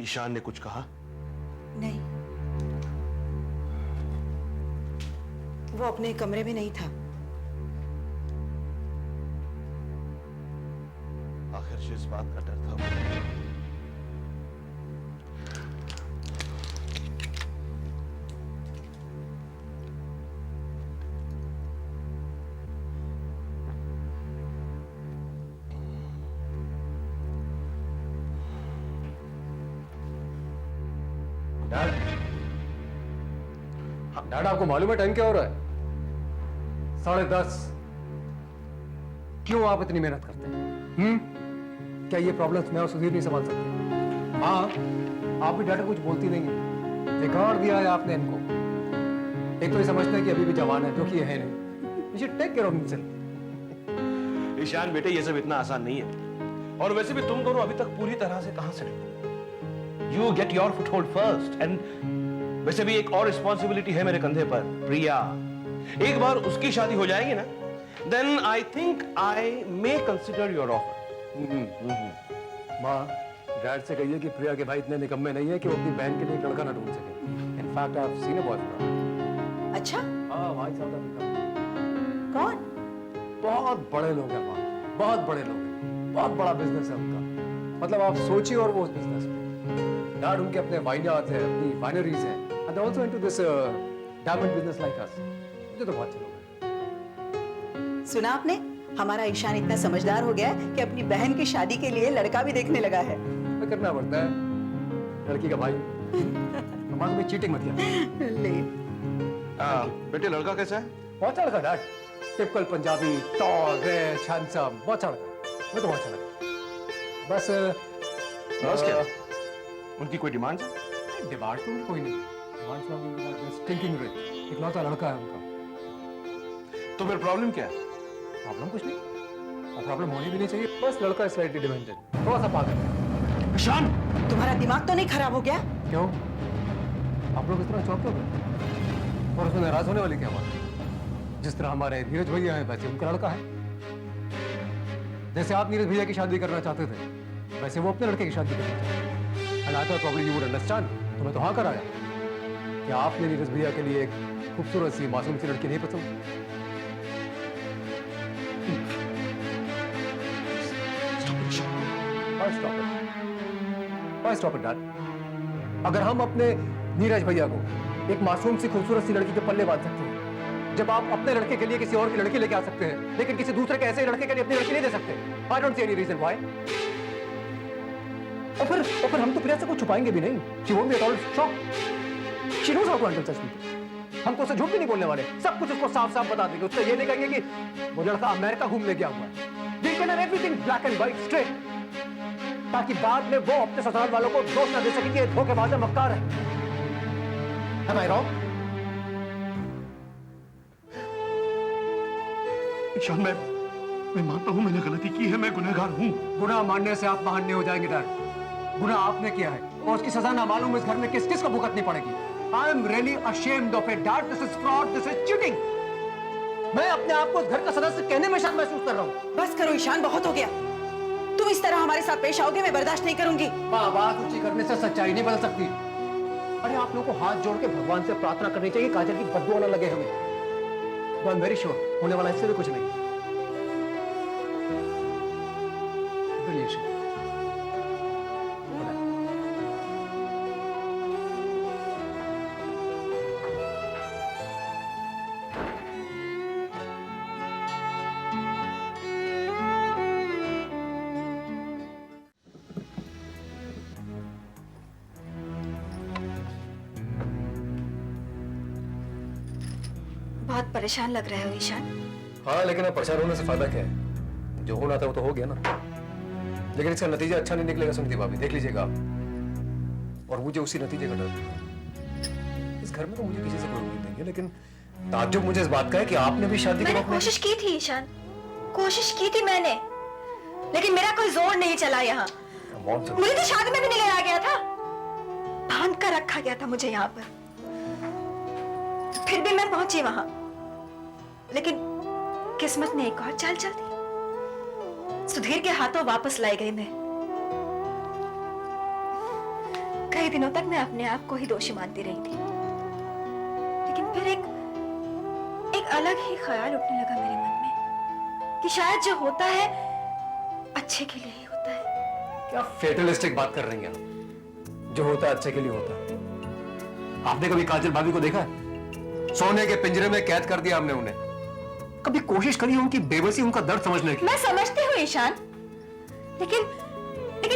ईशान ने कुछ कहा? नहीं, वो अपने कमरे में नहीं था। आखिर जिस बात का डर था वो डैड, आपको मालूम है टाइम क्या हो रहा है? 10:30। क्यों आप इतनी मेहनत करते हैं? क्या ये प्रॉब्लम्स मैं और सुधीर नहीं संभाल सकते? हाँ, आप भी डैड कुछ बोलती नहीं है। बिगाड़ दिया है आपने इनको। एक तो ये समझते हैं कि अभी भी जवान है, जो कि ये है नहीं। You should take care of himself। Ishan बेटे, ये सब इतना आसान नहीं है। और वैसे भी तुम दोनों अभी तक पूरी तरह से कहां से you get your foot hold first. And वैसे भी एक और रिस्पॉन्सिबिलिटी है मेरे कंधे पर, प्रिया। एक बार उसकी शादी हो जाएगी ना, then I think I may consider your offer. माँ, डैड से कहिए कि प्रिया के भाई इतने निकम्मे नहीं है कि वो अपनी बहन के लिए एक लड़का ना ढूंढ सके। In fact I have seen a boyfriend. अच्छा, हाँ, भाई साउथ अफ्रीका। कौन? बहुत बड़े लोग हैं माँ, बहुत बड़े लोग हैं। बहुत बड़ा बिजनेस है उनका। मतलब आप सोचिए, और वो उस बिजनेस में डैड उनके अपने वाइनयार्ड्स हैं, अपनी वाइनरीज हैं, and they also into this diamond business like us. मुझे तो बहुत अच्छा लगा। सुना आपने? हमारा ईशान इतना समझदार हो गया है कि अपनी बहन की शादी के लिए लड़का भी देखने लगा है। तो करना पड़ता है, लड़की का भाई। माँ, तुम्हें चीटिंग मत किया। ले। बेटे, लड़का कैसा है? बहुत अच्छा लगा dad. Typical Punjabi, tall, rich, handsome, बहुत अच्छा लगा। मुझे तो बहुत अच्छा लगा। बस क्या उनकी कोई डिमांड है? डिमांड तो कोई नहीं। डिमांड थिंकिंग रिच, इकलौता लड़का है उनका। तो फिर प्रॉब्लम क्या है? प्रॉब्लम कुछ नहीं, और प्रॉब्लम होनी भी नहीं चाहिए। बस लड़का स्लाइटली डिमेंटेड, थोड़ा सा पागल। ईशान, तुम्हारा दिमाग तो नहीं खराब हो गया? क्यों? आप लोग इस तरह चौंक क्यों गए? और उसमें नाराज होने वाली क्या बात? जिस तरह हमारे नीरज भैया हैं, वैसे उनका लड़का है। जैसे आप नीरज भैया की शादी करना चाहते थे, वैसे वो अपने लड़के की शादी करना चाहते थे। And I thought probably you would understand। तो मैं तो हाँ कराया कि आपने नीरज भैया के लिए एक खूबसूरत सी मासूम सी लड़की नहीं पसंद। Why stop it, Dad? अगर हम अपने नीरज भैया को एक मासूम सी खूबसूरत सी लड़की के पल्ले बांध सकते हैं, जब आप अपने लड़के के लिए किसी और की लड़की लेके आ सकते हैं, लेकिन किसी दूसरे के ऐसे लड़के के लिए अपनी लड़की नहीं दे सकते। I don't see any reason why। और फिर हम तो प्रिया से कुछ छुपाएंगे भी नहीं। She won't be at all shocked। She knows how to handle such people। हम तो उसे झूठ भी नहीं बोलने वाले, सब कुछ उसको साफ साफ बता देंगे। उससे ये नहीं कहेंगे कि वो लड़का अमेरिका घूमने गया हुआ है। We can have everything black and white straight, ताकि बाद में वो अपने ससुराल वालों को दोष न दे सके कि ये धोखेबाज है, मक्कार है। Am I wrong? ईशान, मैं मानता हूं मैंने गलती की है, मैं गुनहगार हूं। गुनाह मानने से आप महान नहीं हो जाएंगे डैड। गुनाह आपने किया है और उसकी सजा ना मालूम इस घर में किस किस को भुगतनी पड़ेगी। I am really ashamed of it, Dad. This is fraud. This is cheating। मैं अपने आप को उस घर का सदस्य कहने में शर्म महसूस कर रहा हूँ। बस करो ईशान, बहुत हो गया। तुम इस तरह हमारे साथ पेश आओगे, मैं बर्दाश्त नहीं करूंगी। बात ऊंची करने से सच्चाई नहीं बदल सकती। अरे आप लोगों को हाथ जोड़ के भगवान से प्रार्थना करनी चाहिए, काजल की बददुआ न लगे हमें। तो आई एम वेरी श्योर होने वाला इससे भी कुछ नहीं। बहुत परेशान लग रहे हो ईशान। हाँ, लेकिन अब परेशान होने से फायदा क्या है? जो होना था वो तो हो गया ना। लेकिन इसका नतीजा अच्छा नहीं निकलेगा सुनीति भाभी, देख लीजिएगा आप। और मुझे उसी नतीजे का डर। इस घर में तो मुझे किसी से कोई उम्मीद नहीं है, लेकिन ताज्जुब मुझे इस बात का है कि आपने भी शादी के मैंने वक्त में कोशिश की थी ईशान, कोशिश की थी मैंने, लेकिन मेरा कोई जोर नहीं चला यहाँ। मुझे तो शादी में भी नहीं लाया गया था, बांध कर रखा गया था मुझे यहाँ पर। फिर भी मैं पहुंची वहां, लेकिन किस्मत ने एक और चाल चल दी। सुधीर के हाथों वापस लाई गई मैं। कई दिनों तक मैं अपने आप को ही दोषी मानती रही थी, लेकिन फिर एक अलग ही ख्याल उठने लगा मेरे मन में कि शायद जो होता है अच्छे के लिए ही होता है। क्या फेटलिस्टिक बात कर रही हैं आप? जो होता है अच्छे के लिए होता है। आपने कभी काजल भाभी को देखा है? सोने के पिंजरे में कैद कर दिया हमने उन्हें। कभी कोशिश करी उनकी बेबसी, उनका दर्द समझने की? मैं समझती हूँ ईशान, लेकिन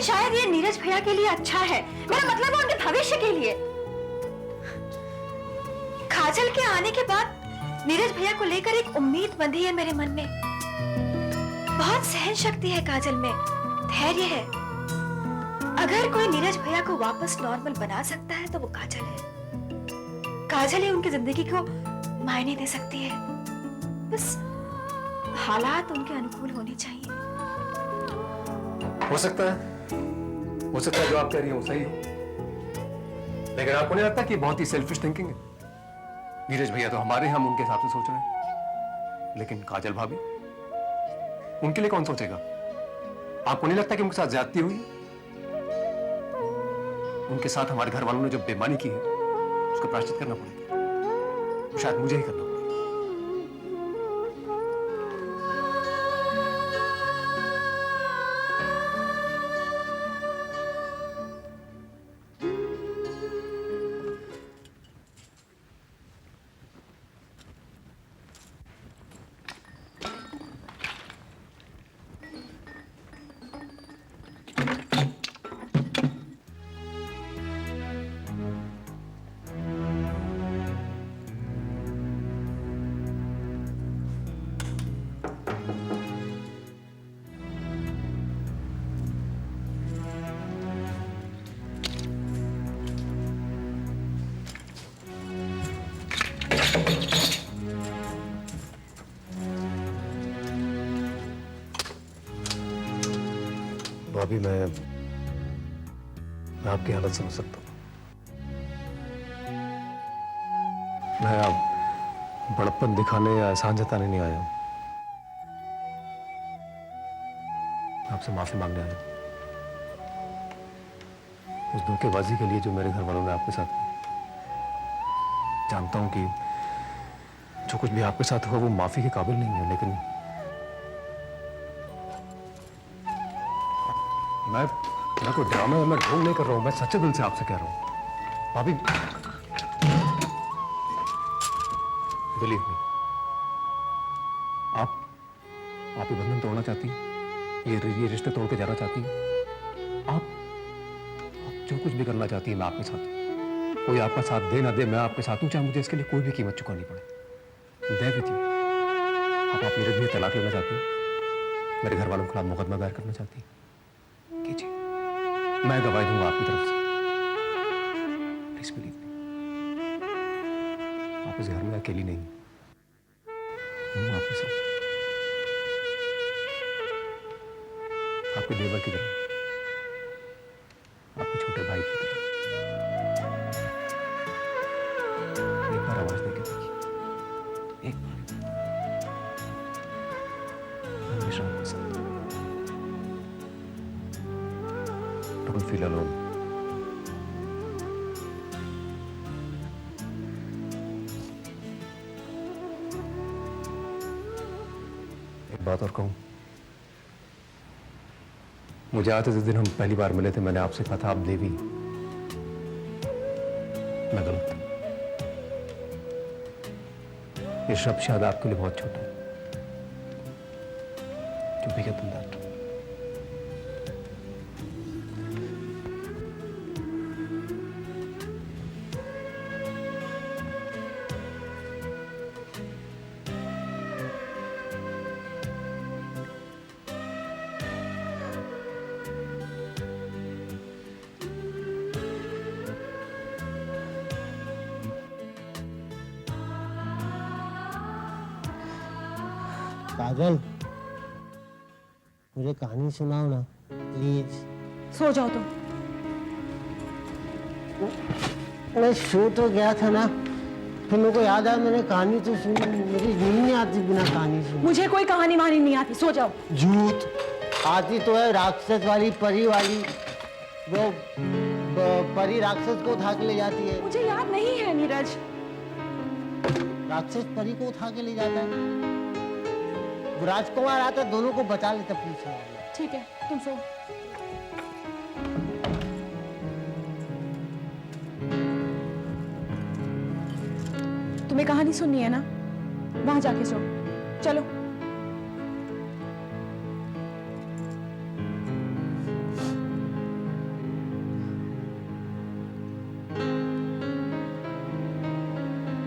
शायद ये नीरज भैया के लिए अच्छा है। मेरा मतलब है उनके भविष्य के लिए। काजल के आने के बाद नीरज भैया को लेकर एक उम्मीद बंधी है मेरे मन में। बहुत सहन शक्ति है काजल में, धैर्य है। अगर कोई नीरज भैया को वापस नॉर्मल बना सकता है तो वो काजल है। काजल ही उनकी जिंदगी को मायने दे सकती है। बस हालात उनके अनुकूल होने चाहिए। हो सकता है जो आप कह रही हो सही हो, लेकिन आपको नहीं लगता कि बहुत ही सेल्फिश थिंकिंग है? नीरज भैया तो हमारे, हम उनके हिसाब से सोच रहे हैं, लेकिन काजल भाभी उनके लिए कौन सोचेगा? आपको नहीं लगता कि उनके साथ ज्यादती हुई? उनके साथ हमारे घर वालों ने जो बेईमानी की है उसका प्रायश्चित करना पड़ेगा। शायद मुझे ही करना पड़ेगा। भाभी मैं आपकी हालत समझ सकता हूँ। मैं आप बड़प्पन दिखाने या एहसान जताने नहीं आया हूं। आपसे माफी मांगने आया हूं उस धोखेबाजी के लिए जो मेरे घर वालों ने आपके साथ की। जानता हूं कि जो कुछ भी आपके साथ हुआ वो माफी के काबिल नहीं है, लेकिन मैं कोई ड्रामा मैं ढोंग नहीं कर रहा हूं। मैं सच्चे दिल से आपसे कह रहा हूं भाभी, बिलीव मी, आप ये बंधन तोड़ना चाहती हैं, ये रिश्ते तोड़ के जाना चाहती हैं। आप जो कुछ भी करना चाहती है मैं आपके साथ हूं। कोई आपका साथ दे ना दे, मैं आपके साथ हूं, चाहे मुझे इसके लिए कोई भी कीमत चुकानी पड़े। दे विद यू। आप मेरे लिए तलाक लेना चाहती हैं, मेरे घर वालों के खिलाफ मुकदमा दायर करना चाहती हैं, कीजिए, मैं गवाही दूंगा आपकी तरफ से। प्लीज बिलीव मी, आप इस घर में अकेली नहीं हूं आपके साथ, आपके देवर की तरह, आपके छोटे भाई की तरह। एक बार आवाज देके देखिए, एक बार, हमेशा आपके साथ। Don't feel alone. एक बात और कहूं, मुझे आते जिस दिन हम पहली बार मिले थे मैंने आपसे कहा था आप देवी, मैं गलत था। ये शब्द शायद आपके लिए बहुत छोटा है। To be than that. काजल, मुझे कहानी सुनाओ ना प्लीज। सो जाओ तुम। मैं सो तो गया था ना, फिर मेरे को याद आया मैंने कहानी तो सुनी, मेरी नींद नहीं आती बिना कहानी सुने। मुझे कोई कहानी वहानी नहीं आती, सो जाओ। झूठ, आती तो है, राक्षस वाली, परी वाली, वो परी राक्षस को उठा के ले जाती है। मुझे याद नहीं है नीरज। राक्षस परी को उठा के ले जाता है, वो राजकुमार आता है, दोनों को बचा लेता पीछे वाला। ठीक है, तुम सो। तुम्हें कहानी सुननी है ना, वहां जाके सो। चलो।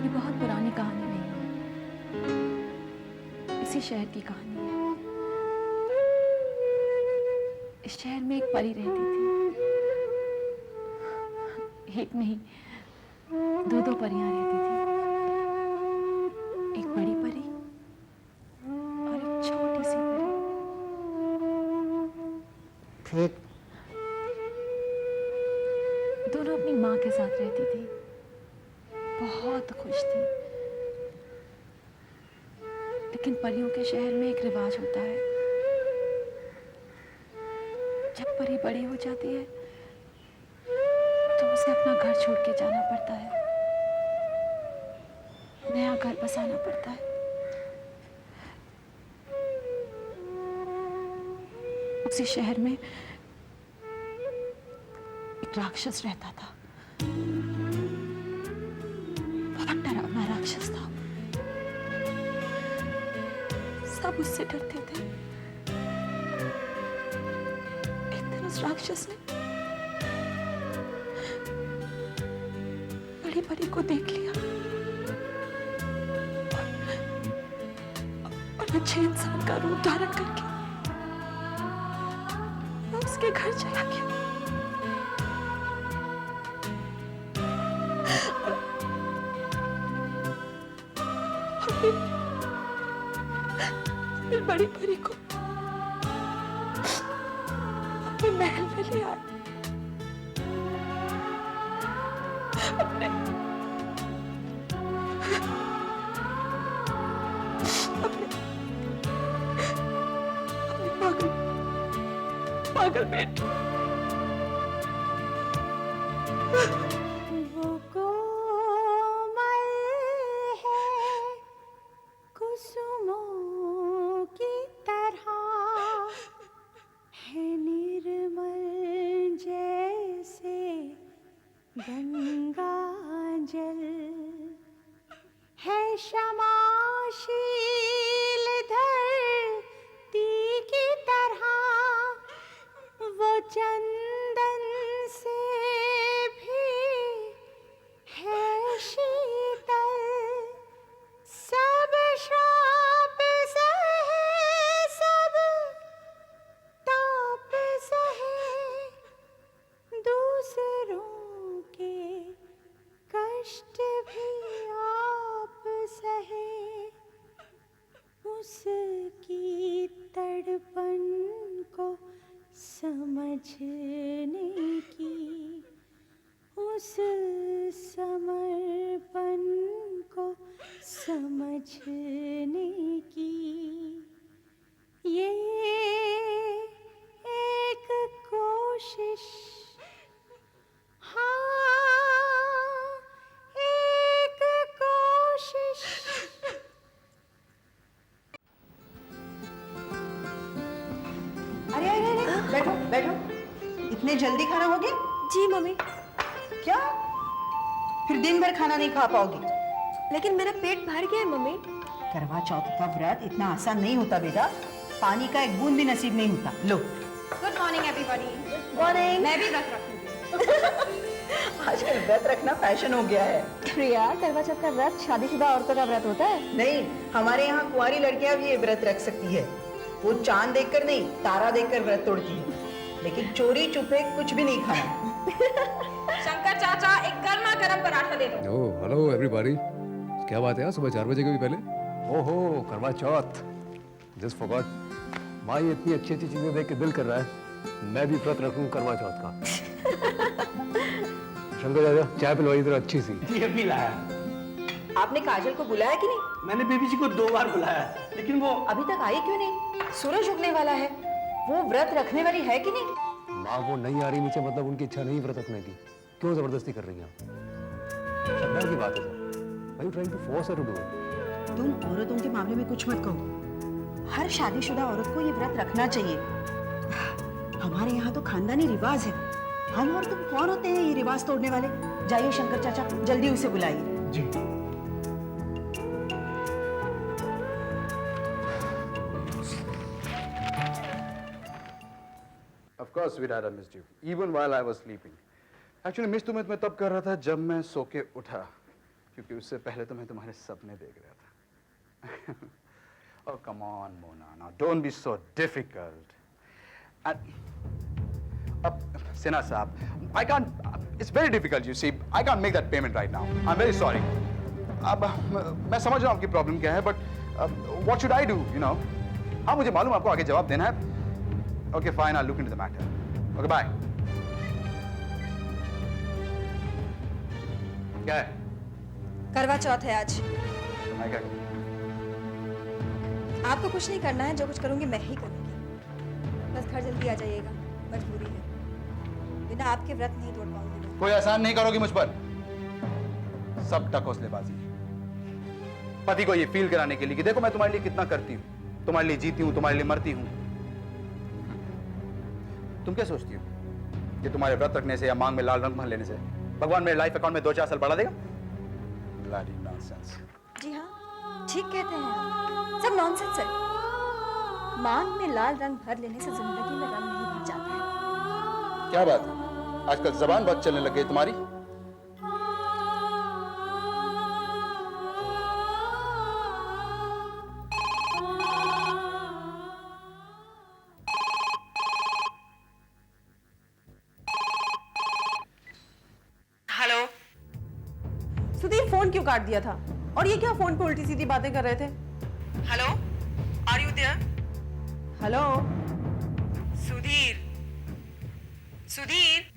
ये बहुत पुरानी कहानी नहीं है, इसी शहर की कहानी है। इस शहर में एक परी रहती थी। एक नहीं, दो परियां रहती थी। एक बड़ी परी और एक छोटी सी परी। फिर दोनों अपनी माँ के साथ रहती थी, बहुत खुश थी। लेकिन परियों के शहर में एक रिवाज होता है, जब परी बड़ी हो जाती है तो उसे अपना घर छोड़ के जाना पड़ता है, नया घर बसाना पड़ता है। उसी शहर में एक राक्षस रहता था, बहुत डरावना राक्षस था। सब उससे डरते थे। एक दिन उस राक्षस ने बड़ी परी को देख लिया और अच्छे इंसान का रूप धारण करके वो उसके घर चला गया। और फिर बड़ी परी को अपने महल में ले आया। अपने पागल बेटी। वो कोमल है कुसुमों की तरह, है निर्मल जैसे गंगा जल, है क्षमाशील धरती की तरह, वो चंदन से भी है शीतल, सब श्राप सहे, सब ताप सहे, दूसरों के कष्ट भी आप सहे, उसकी तड़पन को समझने की, उस समर्पण को समझने की, ये एक कोशिश, हाँ एक कोशिश। अरे अरे अरे, बैठो बैठो। इतने जल्दी खाना हो गया? जी मम्मी, क्या फिर दिन भर खाना नहीं खा पाओगी? लेकिन मेरा पेट भर गया है मम्मी। करवा चौथ का व्रत इतना आसान नहीं होता बेटा, पानी का एक बूंद भी नसीब नहीं होता। लो। Good morning everybody. मॉर्निंग। मैं भी व्रत रखूंगी। आजकल व्रत रखना फैशन हो गया है। प्रिया, करवा चौथ का व्रत शादीशुदा औरतों का व्रत होता है। नहीं, हमारे यहाँ कुंवारी लड़कियां भी ये व्रत रख सकती है। वो चांद देखकर नहीं, तारा देखकर व्रत तोड़ती है, लेकिन चोरी छुपे कुछ भी नहीं खाना। शंकर चाचा, एक गर्मा गर्म पराठा दे दो। ओह हेलो एवरीबॉडी, क्या बात है यार, सुबह 4 बजे के भी पहले? ओहो करवा चौथ, जस्ट फॉरगॉट। माँ ये इतनी अच्छी अच्छी चीजें देख के दिल कर रहा है मैं भी व्रत रखूं करवा चौथ का। शंकर दादा चाय पिलवाई जरा अच्छी सी। ये भी लाया। आपने काजल को बुलाया कि नहीं? मैंने बेबी जी को 2 बार बुलाया, लेकिन वो अभी तक आई क्यों नहीं? सूरज उगने वाला है, वो व्रत रखने वाली है कि नहीं? माँ वो नहीं आ रही नीचे, मतलब उनकी इच्छा नहीं व्रत रखने की, क्यों जबरदस्ती कर रही हैं आप? श्रद्धा की बात है sir. Are you trying to force her to do it? तुम औरतों के मामले में कुछ मत कहो। हर शादीशुदा औरत को ये व्रत रखना चाहिए। हमारे यहाँ तो खानदानी रिवाज है। हम और तुम कौन होते हैं ये रिवाज तोड़ने वाले? जाइए शंकर चाचा, जल्दी उसे बुलाइए। जी। Of course, sweetheart, I missed you, even while I was sleeping. Actually, miss तुम्हें मैं तब कर रहा था जब मैं सो के उठा, क्योंकि उससे पहले तो मैं तुम्हारे सपने देख रहा था. Oh, come on, Mona. Now, don't be so difficult. And, Sinha Saab, I can't. It's very difficult. You see, I can't make that payment right now. I'm very sorry. अब मैं समझ रहा हूँ आपकी प्रॉब्लम क्या है, but what should I do? You know? हाँ, मुझे मालूम आपको आगे जवाब देना है. Okay, fine. I'll look into the matter. Okay, bye. क्या है? करवा चौथ है आज। तो मैं क्या करूं? आपको कुछ नहीं करना है, जो कुछ करूंगी मैं ही करूंगी। बस घर जल्दी आ जाइएगा, मजबूरी है। बिना आपके व्रत नहीं तोड़ पाऊंगी। कोई एहसान नहीं करोगी मुझ पर? सब टकोसलेबाजी। पति को ये फील कराने के लिए कि देखो मैं तुम्हारे लिए कितना करती हूँ, तुम्हारे लिए जीती हूँ, तुम्हारे लिए मरती हूँ। तुम क्या सोचती हो कि तुम्हारे व्रत रखने से या मांग में लाल रंग भर लेने से भगवान मेरे लाइफ अकाउंट में 2-4 साल बढ़ा देगा? Bloody nonsense. जी हाँ, ठीक कहते हैं। सब नॉनसेंस है। मांग में लाल रंग भर लेने से जिंदगी में रंग नहीं भर जाता है। क्या बात है? आजकल जबान बहुत चलने लग गई तुम्हारी। हेलो। सुधीर फोन क्यों काट दिया था? और ये क्या फोन पे उल्टी सीधी बातें कर रहे थे? Hello, are you there? Hello Sudhir, Sudhir.